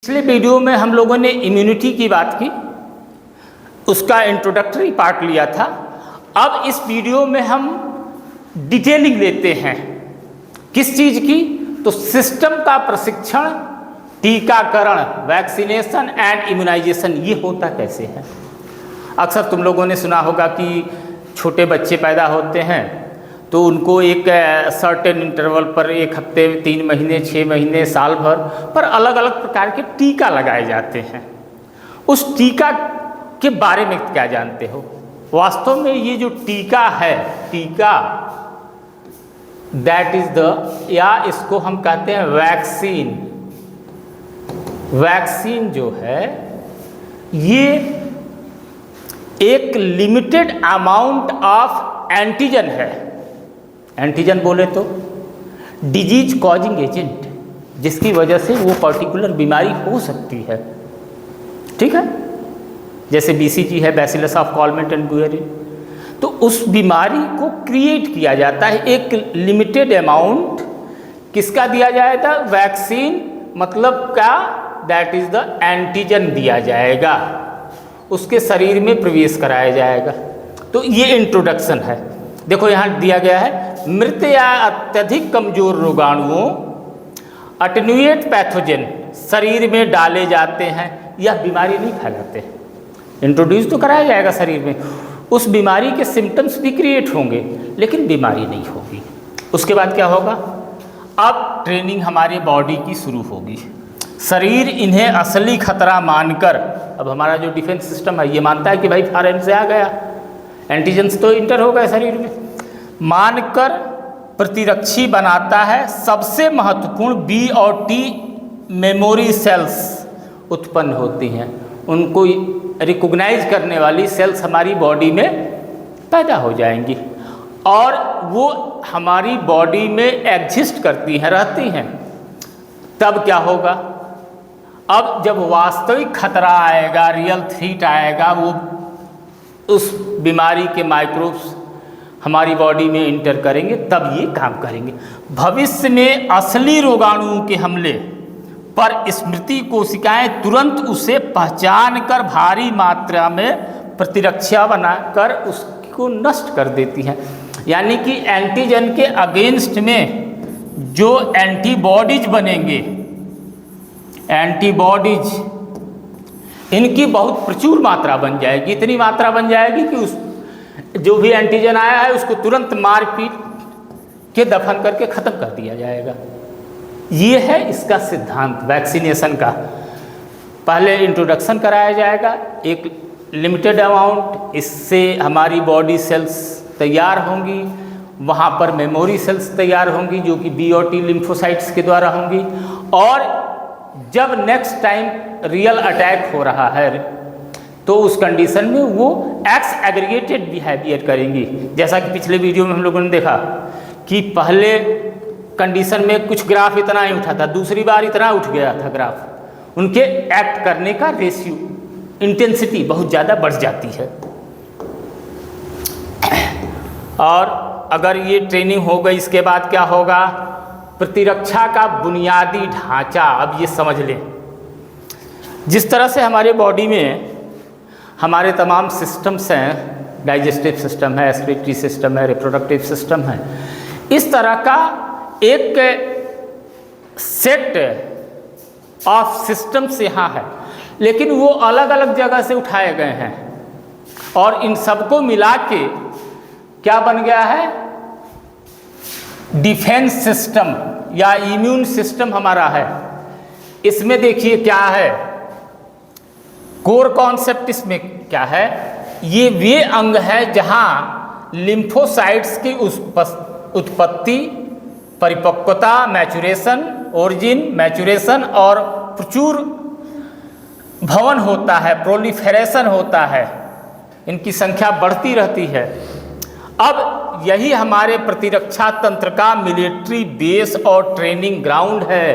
पिछले वीडियो में हम लोगों ने इम्यूनिटी की बात की, उसका इंट्रोडक्टरी पार्ट लिया था। अब इस वीडियो में हम डिटेलिंग लेते हैं किस चीज़ की, तो सिस्टम का प्रशिक्षण, टीकाकरण, वैक्सीनेशन एंड इम्यूनाइजेशन, ये होता कैसे है। अक्सर तुम लोगों ने सुना होगा कि छोटे बच्चे पैदा होते हैं तो उनको एक सर्टेन इंटरवल पर, एक हफ्ते, 3 महीने, 6 महीने, साल भर पर अलग अलग प्रकार के टीका लगाए जाते हैं। उस टीका के बारे में क्या जानते हो? वास्तव में ये जो टीका है, टीका दैट इज द, या इसको हम कहते हैं वैक्सीन। वैक्सीन जो है ये एक लिमिटेड अमाउंट ऑफ एंटीजन है। एंटीजन बोले तो डिजीज कॉजिंग एजेंट, जिसकी वजह से वो पर्टिकुलर बीमारी हो सकती है। ठीक है, जैसे बीसीजी है, बैसिलस ऑफ कॉलमेट एंड बुएरी, तो उस बीमारी को क्रिएट किया जाता है। एक लिमिटेड अमाउंट किसका दिया जाएगा? वैक्सीन मतलब क्या? दैट इज द एंटीजन दिया जाएगा, उसके शरीर में प्रवेश कराया जाएगा। तो ये इंट्रोडक्शन है। देखो यहाँ दिया गया है, मृत या अत्यधिक कमजोर रोगाणुओं, अटेन्यूएट पैथोजन शरीर में डाले जाते हैं। यह बीमारी नहीं फैलाते, इंट्रोड्यूस तो कराया जाएगा शरीर में, उस बीमारी के सिम्टम्स भी क्रिएट होंगे लेकिन बीमारी नहीं होगी। उसके बाद क्या होगा? अब ट्रेनिंग हमारी बॉडी की शुरू होगी। शरीर इन्हें असली खतरा मानकर, अब हमारा जो डिफेंस सिस्टम है ये मानता है कि भाई फॉरेन से आ गया, एंटीजेंस तो इंटर हो गए शरीर में, मानकर प्रतिरक्षी बनाता है। सबसे महत्वपूर्ण बी और टी मेमोरी सेल्स उत्पन्न होती हैं, उनको रिकॉग्नाइज करने वाली सेल्स हमारी बॉडी में पैदा हो जाएंगी और वो हमारी बॉडी में एग्जिस्ट करती हैं, रहती हैं। तब क्या होगा? अब जब वास्तविक खतरा आएगा, रियल थ्रेट आएगा, वो उस बीमारी के माइक्रोब्स हमारी बॉडी में इंटर करेंगे, तब ये काम करेंगे। भविष्य में असली रोगाणुओं के हमले पर स्मृति कोशिकाएं तुरंत उसे पहचान कर भारी मात्रा में प्रतिरक्षा बनाकर उसको नष्ट कर देती हैं। यानी कि एंटीजन के अगेंस्ट में जो एंटीबॉडीज बनेंगे, एंटीबॉडीज इनकी बहुत प्रचुर मात्रा बन जाएगी। इतनी मात्रा बन जाएगी कि उस जो भी एंटीजन आया है उसको तुरंत मार पीट के दफन करके ख़त्म कर दिया जाएगा। ये है इसका सिद्धांत वैक्सीनेशन का। पहले इंट्रोडक्शन कराया जाएगा, एक लिमिटेड अमाउंट, इससे हमारी बॉडी सेल्स तैयार होंगी, वहाँ पर मेमोरी सेल्स तैयार होंगी जो कि बी और टी लिम्फोसाइट्स के द्वारा होंगी। और जब नेक्स्ट टाइम रियल अटैक हो रहा है तो उस कंडीशन में वो एक्स एग्रीगेटेड बिहेवियर करेंगी। जैसा कि पिछले वीडियो में हम लोगों ने देखा कि पहले कंडीशन में कुछ ग्राफ इतना ही उठा था, दूसरी बार इतना उठ गया था ग्राफ। उनके एक्ट करने का रेशियो, इंटेंसिटी बहुत ज़्यादा बढ़ जाती है। और अगर ये ट्रेनिंग हो गई, इसके बाद क्या होगा? प्रतिरक्षा का बुनियादी ढांचा। अब ये समझ लें, जिस तरह से हमारे बॉडी में हमारे तमाम सिस्टम्स हैं, डाइजेस्टिव सिस्टम है, एक्सक्रीटरी सिस्टम है, रिप्रोडक्टिव सिस्टम है, इस तरह का एक सेट ऑफ सिस्टम्स यहाँ है, लेकिन वो अलग अलग जगह से उठाए गए हैं और इन सबको मिला के क्या बन गया है? डिफेंस सिस्टम या इम्यून सिस्टम हमारा है। इसमें देखिए क्या है, कोर कॉन्सेप्ट इसमें क्या है? ये वे अंग है जहां लिम्फोसाइट्स की उत्पत्ति, परिपक्वता, मैचुरेशन, ओरिजिन, मैचुरेशन और प्रचुर भवन होता है, प्रोलिफेरेशन होता है, इनकी संख्या बढ़ती रहती है। अब यही हमारे प्रतिरक्षा तंत्र का मिलिट्री बेस और ट्रेनिंग ग्राउंड है।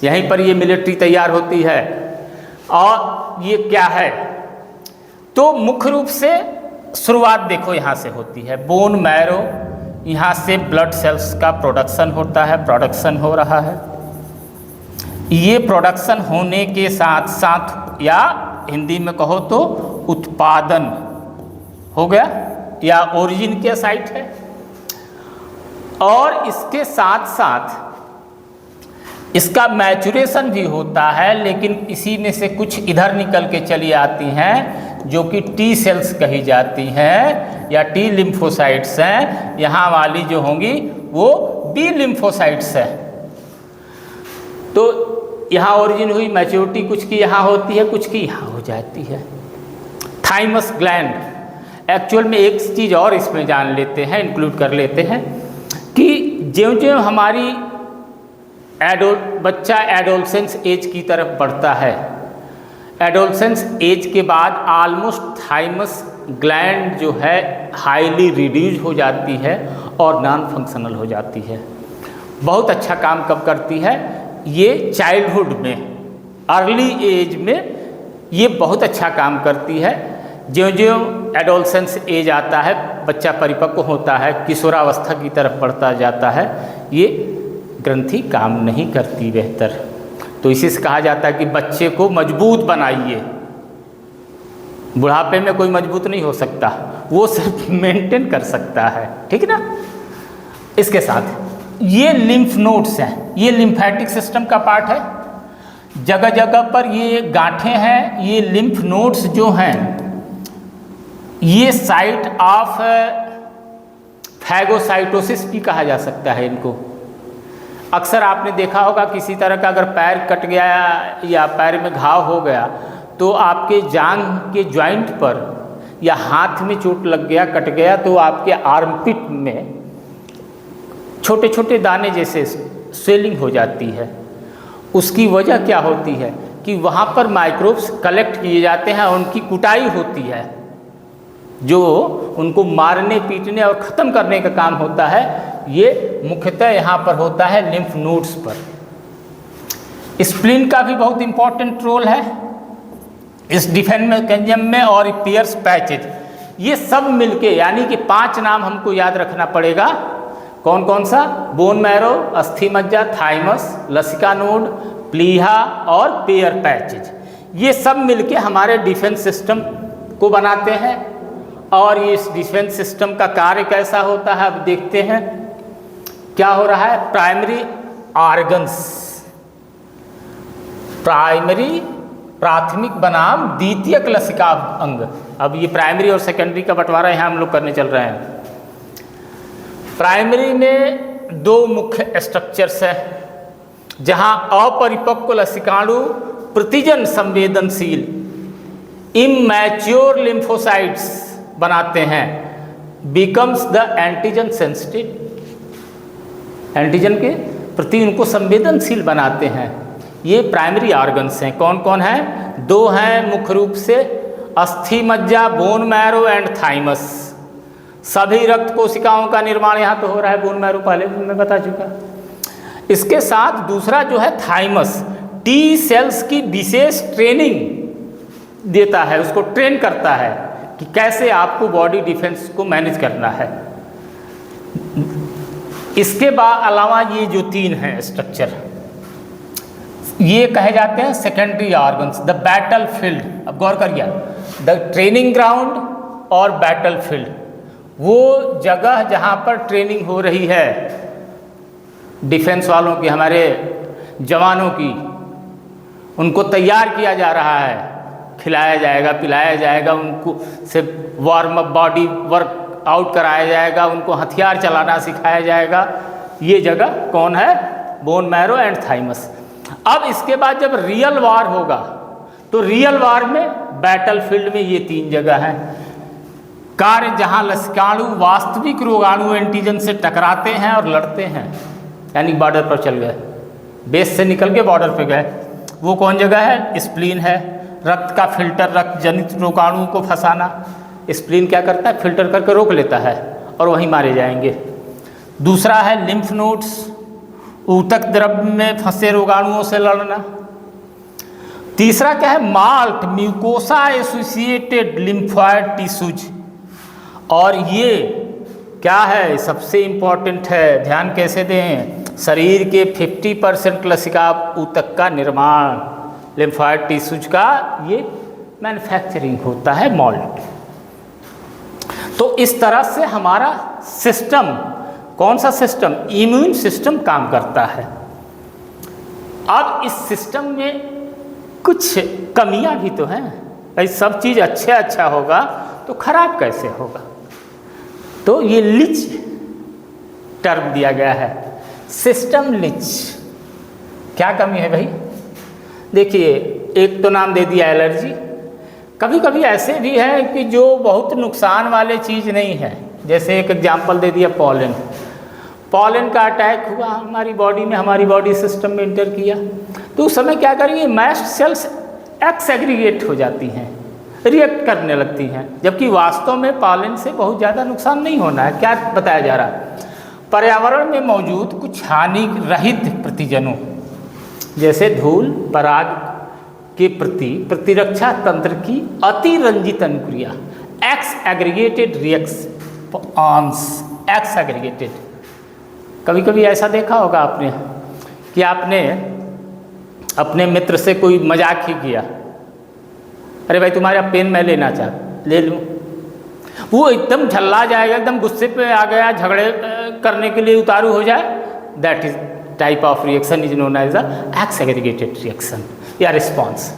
यहीं पर ये मिलिट्री तैयार होती है। और ये क्या है? तो मुख्य रूप से शुरुआत देखो यहाँ से होती है, बोन मैरो, यहाँ से ब्लड सेल्स का प्रोडक्शन होता है, प्रोडक्शन हो रहा है। ये प्रोडक्शन होने के साथ साथ, या हिंदी में कहो तो उत्पादन हो गया, या ओरिजिन क्या साइट है। और इसके साथ साथ इसका मैचुरेशन भी होता है, लेकिन इसी में से कुछ इधर निकल के चली आती हैं जो कि टी सेल्स कही जाती हैं या टी लिम्फोसाइट्स हैं। यहाँ वाली जो होंगी वो बी लिम्फोसाइट्स है। तो यहाँ ओरिजिन हुई, मैच्योरिटी कुछ की यहाँ होती है, कुछ की यहाँ हो जाती है। थाइमस ग्लैंड, एक्चुअल में एक चीज़ और इसमें जान लेते हैं, इंक्लूड कर लेते हैं कि ज्यों-ज्यों हमारी बच्चा एडोलसेंस एज की तरफ बढ़ता है, एडोलसेंस एज के बाद ऑलमोस्ट थाइमस ग्लैंड जो है हाईली रिड्यूज हो जाती है और नॉन फंक्शनल हो जाती है। बहुत अच्छा काम कब करती है? ये चाइल्डहुड में, अर्ली एज में ये बहुत अच्छा काम करती है। ज्यों-ज्यों एडोलसेंस एज आता है, बच्चा परिपक्व होता है, किशोरावस्था की तरफ बढ़ता जाता है, ये ग्रंथि काम नहीं करती बेहतर। तो इसी से कहा जाता है कि बच्चे को मजबूत बनाइए। बुढ़ापे में कोई मजबूत नहीं हो सकता, वो सिर्फ मेंटेन कर सकता है, ठीक है ना। इसके साथ ये लिम्फ नोड्स हैं, ये लिम्फेटिक सिस्टम का पार्ट है। जगह जगह पर ये गांठें हैं, ये लिम्फ नोड्स जो हैं ये साइट ऑफ फैगोसाइटोसिस भी कहा जा सकता है इनको। अक्सर आपने देखा होगा किसी तरह का अगर पैर कट गया या पैर में घाव हो गया तो आपके जांघ के जॉइंट पर या हाथ में चोट लग गया, कट गया, तो आपके आर्मपिट में छोटे छोटे दाने जैसे स्वेलिंग हो जाती है। उसकी वजह क्या होती है कि वहाँ पर माइक्रोब्स कलेक्ट किए जाते हैं और उनकी कुटाई होती है, जो उनको मारने पीटने और ख़त्म करने का काम होता है। ये मुख्यतः यहाँ पर होता है लिम्फ नोड्स पर। स्प्लीन का भी बहुत इंपॉर्टेंट रोल है इस डिफेंस मैकेनिज्म में, और पियर्स पैचेज, ये सब मिलके, यानी कि 5 नाम हमको याद रखना पड़ेगा। कौन कौन सा? बोन मैरो, अस्थि मज्जा, थाइमस, लसिका नोड, प्लीहा और पेयर पैचेज। ये सब मिलके हमारे डिफेंस सिस्टम को बनाते हैं। और इस डिफेंस सिस्टम का कार्य कैसा होता है अब देखते हैं। क्या हो रहा है? प्राइमरी ऑर्गन्स, प्राइमरी प्राथमिक बनाम द्वितीयक लसिका अंग। अब ये प्राइमरी और सेकेंडरी का बंटवारा यहाँ हम लोग करने चल रहे हैं। प्राइमरी में 2 मुख्य स्ट्रक्चर्स हैं जहाँ अपरिपक्व लसिकाणु प्रतिजन संवेदनशील इमैच्योर लिम्फोसाइट्स बनाते हैं, becomes the antigen sensitive, antigen के प्रति उनको संवेदनशील बनाते हैं। ये प्राइमरी ऑर्गन्स हैं। कौन कौन हैं? 2 हैं मुख्य रूप से, अस्थि मज्जा, बोन मैरो एंड थाइमस। सभी रक्त कोशिकाओं का निर्माण यहाँ तो हो रहा है, बोन मैरो पहले मैं बता चुका। इसके साथ दूसरा जो है थाइमस, टी सेल्स की विशेष ट्रेनिंग देता है, उसको ट्रेन करता है कि कैसे आपको बॉडी डिफेंस को मैनेज करना है। इसके बाद अलावा ये जो 3 हैं स्ट्रक्चर, ये कहे जाते हैं secondary organs, the battle field. अब गौर करिए, द ट्रेनिंग ग्राउंड और बैटल फील्ड, वो जगह जहाँ पर ट्रेनिंग हो रही है डिफेंस वालों की, हमारे जवानों की, उनको तैयार किया जा रहा है, खिलाया जाएगा, पिलाया जाएगा, उनको से warm up body work out कराया जाएगा, उनको हथियार चलाना सिखाया जाएगा। ये जगह कौन है? Bone marrow and thymus. अब इसके बाद जब रियल वार होगा तो रियल वार में बैटल फील्ड में ये 3 जगह हैं। कार्य जहाँ लसिकाणु वास्तविक रोगाणु एंटीजन से टकराते हैं और लड़ते हैं, यानी बॉर्डर पर चल गए, बेस से निकल के बॉर्डर पे गए, वो कौन जगह है? स्प्लीन है। रक्त का फिल्टर, रक्त जनित रोगाणुओं को फंसाना, स्प्लीन क्या करता है? फिल्टर करके रोक लेता है और वहीं मारे जाएंगे। दूसरा है लिम्फ नोड्स, ऊतक द्रव्य में फंसे रोगाणुओं से लड़ना। तीसरा क्या है? Malt, mucosa associated lymphoid tissues. और ये क्या है? सबसे इम्पॉर्टेंट है, ध्यान कैसे दें? शरीर के 50% कोशिका ऊतक का निर्माण, लिम्फोइड टिश्यूज का ये मैन्युफैक्चरिंग होता है मोल्ड। तो इस तरह से हमारा सिस्टम, कौन सा सिस्टम? इम्यून सिस्टम काम करता है। अब इस सिस्टम में कुछ कमियां भी तो हैं भाई, सब चीज़ अच्छा होगा तो खराब कैसे होगा? तो ये लिच टर्म दिया गया है, सिस्टम लिच। क्या कमी है भाई? देखिए, एक तो नाम दे दिया एलर्जी। कभी कभी ऐसे भी है कि जो बहुत नुकसान वाले चीज़ नहीं है, जैसे एक एग्जांपल दे दिया पॉलन। पॉलन का अटैक हुआ हमारी बॉडी में, हमारी बॉडी सिस्टम में इंटर किया, तो उस समय क्या करेंगे, मैस्ट सेल्स एक्सएग्रीगेट हो जाती हैं, रिएक्ट करने लगती हैं, जबकि वास्तव में पॉलन से बहुत ज़्यादा नुकसान नहीं होना है। क्या बताया जा रहा है? पर्यावरण में मौजूद कुछ हानि रहित प्रतिजनों जैसे धूल, पराग के प्रति प्रतिरक्षा तंत्र की अतिरंजित अनुक्रिया, exaggerated reactions, exaggerated. कभी कभी ऐसा देखा होगा आपने कि आपने अपने मित्र से कोई मजाक ही किया, अरे भाई तुम्हारा पेन मैं लेना चाहता, ले लूँ। वो एकदम झल्ला जाएगा, एकदम गुस्से पे आ गया, झगड़े करने के लिए उतारू हो जाए। That is type of reaction is known as the exaggerated reaction या रिस्पॉन्स।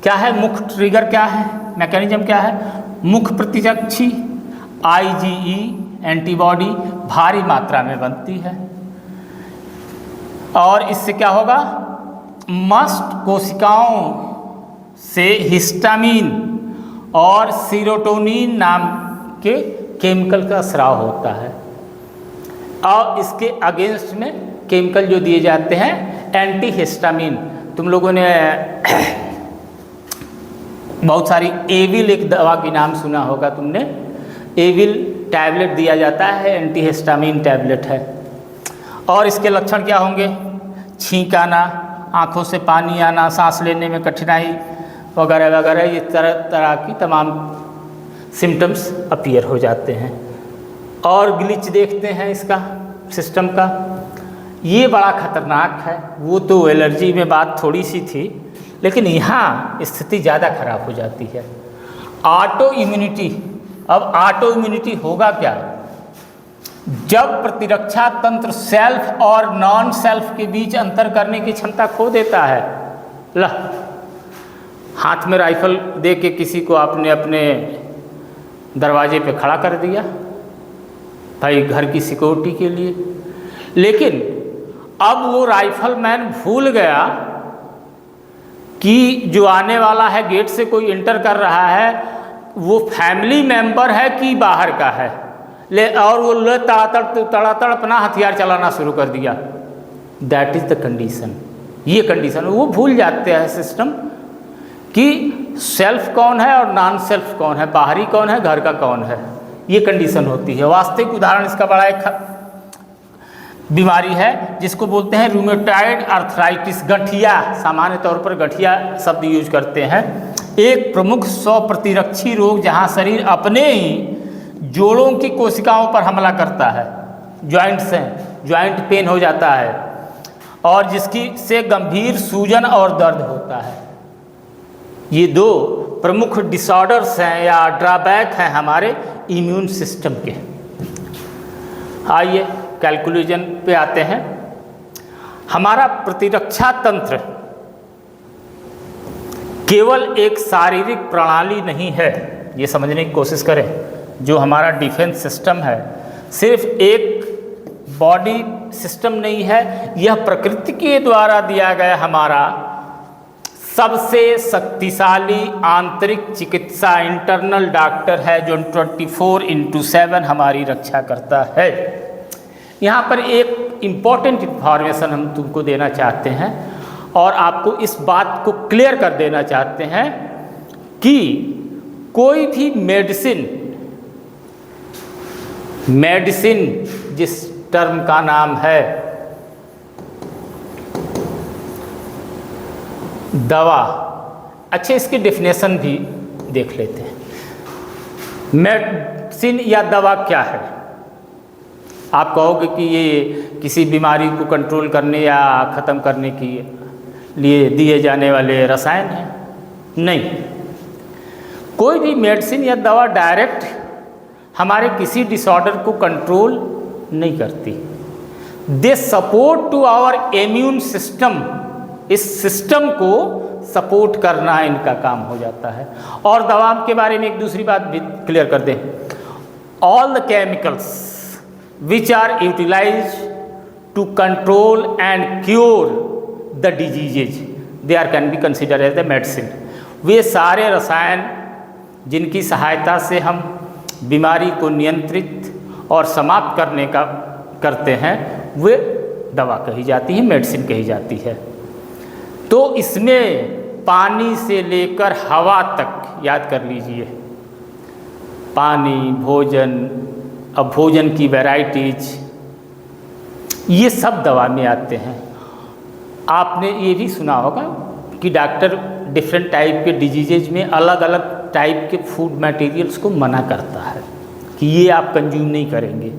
क्या है मुख्य ट्रिगर? क्या है मैकेनिज्म? क्या है मुख्य प्रतिरक्षी? IgE एंटीबॉडी भारी मात्रा में बनती है और इससे क्या होगा, मस्ट कोशिकाओं से हिस्टामिन और सीरोटोनिन नाम के केमिकल का स्राव होता है और इसके अगेंस्ट में केमिकल जो दिए जाते हैं एंटी हिस्टामिन। तुम लोगों ने बहुत सारी एविल एक दवा की नाम सुना होगा तुमने, एविल टैबलेट दिया जाता है, एंटी हिस्टामिन टैबलेट है। और इसके लक्षण क्या होंगे? छींक आना, आँखों से पानी आना, सांस लेने में कठिनाई वगैरह वगैरह, ये तरह तरह की तमाम सिम्टम्स अपीयर हो जाते हैं। और ग्लिच देखते हैं इसका सिस्टम का, ये बड़ा खतरनाक है। वो तो एलर्जी में बात थोड़ी सी थी, लेकिन यहाँ स्थिति ज़्यादा खराब हो जाती है। Auto immunity. अब ऑटो इम्यूनिटी होगा क्या? जब प्रतिरक्षा तंत्र सेल्फ और नॉन सेल्फ के बीच अंतर करने की क्षमता खो देता है। ला, हाथ में राइफल दे के किसी को आपने अपने दरवाजे पे खड़ा कर दिया भाई घर की सिक्योरिटी के लिए, लेकिन अब वो राइफल मैन भूल गया कि जो आने वाला है गेट से कोई इंटर कर रहा है वो फैमिली मेंबर है कि बाहर का है, और वो तड़ातड़ अपना हथियार चलाना शुरू कर दिया। That is the condition. ये कंडीशन वो भूल जाते हैं सिस्टम कि सेल्फ कौन है और नॉन सेल्फ कौन है, बाहरी कौन है, घर का कौन है। ये कंडीशन होती है। वास्तविक उदाहरण इसका बड़ा एक बीमारी है जिसको बोलते हैं रूमेटॉइड आर्थराइटिस, गठिया। सामान्य तौर पर गठिया शब्द यूज करते हैं। एक प्रमुख स्वप्रतिरक्षी रोग जहां शरीर अपने ही जोड़ों की कोशिकाओं पर हमला करता है, जॉइंट्स हैं, जॉइंट पेन हो जाता है और जिसकी से गंभीर सूजन और दर्द होता है। ये दो प्रमुख डिसऑर्डर्स हैं या ड्रॉबैक हैं हमारे इम्यून सिस्टम के। आइए कैलकुलेशन पे आते हैं। हमारा प्रतिरक्षा तंत्र केवल एक शारीरिक प्रणाली नहीं है, ये समझने की कोशिश करें। जो हमारा डिफेंस सिस्टम है सिर्फ एक बॉडी सिस्टम नहीं है, यह प्रकृति के द्वारा दिया गया हमारा सबसे शक्तिशाली आंतरिक चिकित्सा इंटरनल डॉक्टर है जो 24/7 हमारी रक्षा करता है। यहाँ पर एक इम्पॉर्टेंट इन्फॉर्मेशन हम तुमको देना चाहते हैं और आपको इस बात को क्लियर कर देना चाहते हैं कि कोई भी मेडिसिन जिस टर्म का नाम है दवा, अच्छे इसकी डेफिनेशन भी देख लेते हैं। मेडिसिन या दवा क्या है? आप कहोगे कि ये किसी बीमारी को कंट्रोल करने या ख़त्म करने के लिए दिए जाने वाले रसायन हैं, नहीं। कोई भी मेडिसिन या दवा डायरेक्ट हमारे किसी डिसऑर्डर को कंट्रोल नहीं करती। They support to our immune system, इस सिस्टम को सपोर्ट करना इनका काम हो जाता है। और दवा के बारे में एक दूसरी बात भी क्लियर कर दें, all the chemicals which are utilize to control and cure the diseases they are can be consider as the medicine. वे सारे रसायन जिनकी सहायता से हम बीमारी को नियंत्रित और समाप्त करने का करते हैं, वे दवा कही जाती है, मेडिसिन कही जाती है। तो इसमें पानी से लेकर हवा तक याद कर लीजिए, पानी, भोजन, अब भोजन की वैराइटीज, ये सब दवा में आते हैं। आपने ये भी सुना होगा कि डॉक्टर डिफरेंट टाइप के डिजीजेज में अलग अलग टाइप के फूड मटेरियल्स को मना करता है कि ये आप कंज्यूम नहीं करेंगे,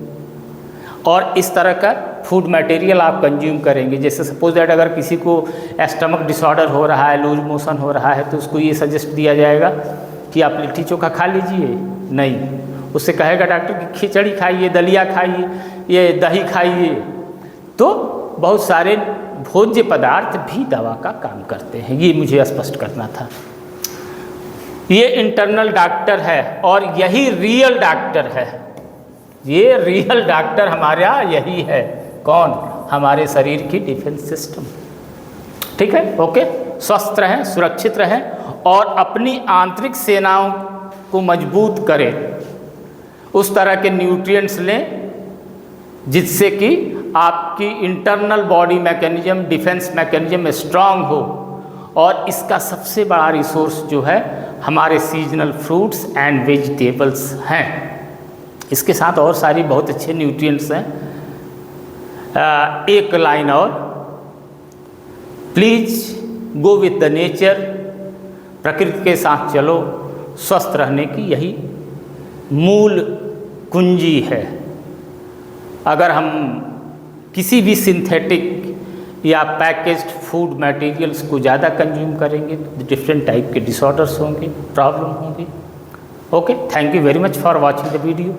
और इस तरह का फूड मटेरियल आप कंज्यूम करेंगे। जैसे सपोज दैट अगर किसी को स्टमक डिसऑर्डर हो रहा है, लूज मोशन हो रहा है, तो उसको ये सजेस्ट दिया जाएगा कि आप लिट्टी चोखा खा लीजिए, नहीं, उससे कहेगा डॉक्टर कि खिचड़ी खाइए, दलिया खाइए, ये दही खाइए। तो बहुत सारे भोज्य पदार्थ भी दवा का काम करते हैं, ये मुझे स्पष्ट करना था। ये इंटरनल डॉक्टर है और यही रियल डॉक्टर है, ये रियल डॉक्टर हमारा यही है। कौन? हमारे शरीर की डिफेंस सिस्टम। ठीक है, ओके। स्वस्थ रहें, सुरक्षित रहें और अपनी आंतरिक सेनाओं को मजबूत करें। उस तरह के न्यूट्रिएंट्स लें जिससे कि आपकी internal body mechanism, defence mechanism strong हो। और इसका सबसे बड़ा रिसोर्स जो है हमारे सीजनल फ्रूट्स एंड वेजिटेबल्स हैं। इसके साथ और सारी बहुत अच्छे न्यूट्रिएंट्स हैं। एक लाइन और, please go with the nature, प्रकृति के साथ चलो। स्वस्थ रहने की यही मूल कुंजी है। अगर हम किसी भी सिंथेटिक या पैकेज्ड फूड मटेरियल्स को ज़्यादा कंज्यूम करेंगे तो डिफरेंट टाइप के डिसऑर्डर्स होंगे, प्रॉब्लम होंगी। Okay, thank you very much for watching the video.